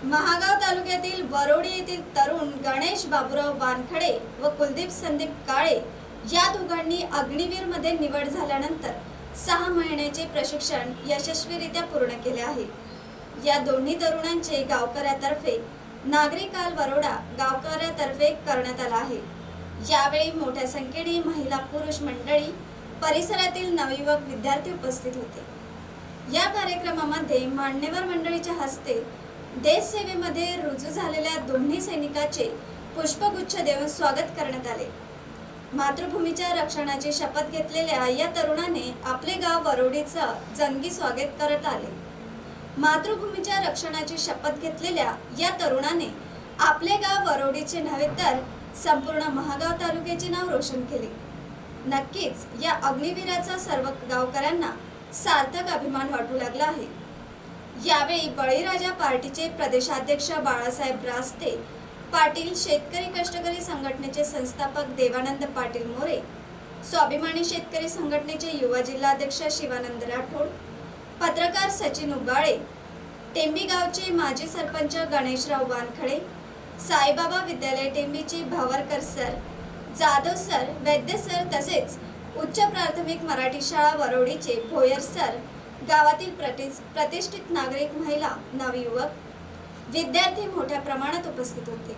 महागाव तालुक्यातील वरोडी येथील तरुण गणेश बाबूराव वानखडे व कुलदीप संदीप काळे या दोघांनी अग्निवीर मध्ये निवड झाल्यानंतर 6 महिन्याचे प्रशिक्षण यशस्वीरित्या पूर्ण केले आहे। या दोन्ही तरुणांचे गावकऱ्यातर्फे नागरी काल वरोडा गावकऱ्यातर्फे करण्यात आला आहे। यावेळी मोठ्या संख्येने महिला पुरुष मंडळी परिसरातील नवयुवक विद्यार्थी उपस्थित होते। या कार्यक्रमामध्ये मान्यवर मंडळीच्या हस्ते देश सेवेमध्ये रुजू झालेल्या दोन्ही सैनिकांचे पुष्पगुच्छ देऊन स्वागत करण्यात आले। मातृभूमीच्या रक्षणाची शपथ घेतलेल्या या तरुणाने आपले गाव वरोडीचं जंगी स्वागत करत आले। मातृभूमीच्या रक्षणाची शपथ घेतलेल्या या तरुणाने आपले गाव वरोडीचे नव्हे तर संपूर्ण महागाव तालुक्याचे नाव रोशन केले। नक्कीच या अग्निवीराचा सर्व गावकऱ्यांना सार्थक अभिमान वाटू लागला आहे। यावेळी बळीराजा पार्टीचे प्रदेशाध्यक्ष बाळासाहेब रास्ते पाटील, शेतकरी कष्टकरी संघटनेचे संस्थापक देवानंद पाटील मोरे, स्वाभिमानी शेतकरी संघटनेचे युवा जिल्हाध्यक्ष शिवानंद राठोड, पत्रकार सचिन उबाळे, टेंबी गावचे माजी सरपंच गणेशराव वानखडे, साईबाबा विद्यालय टेंबीचे भावरकर सर, जाधव सर, वैद्य सर तसेच उच्च प्राथमिक मराठी शाळा वरोडीचे भोयर सर, गावातील प्रतिष्ठित नागरिक, महिला, नवयुवक, विद्यार्थी मोठ्या प्रमाणात उपस्थित होते।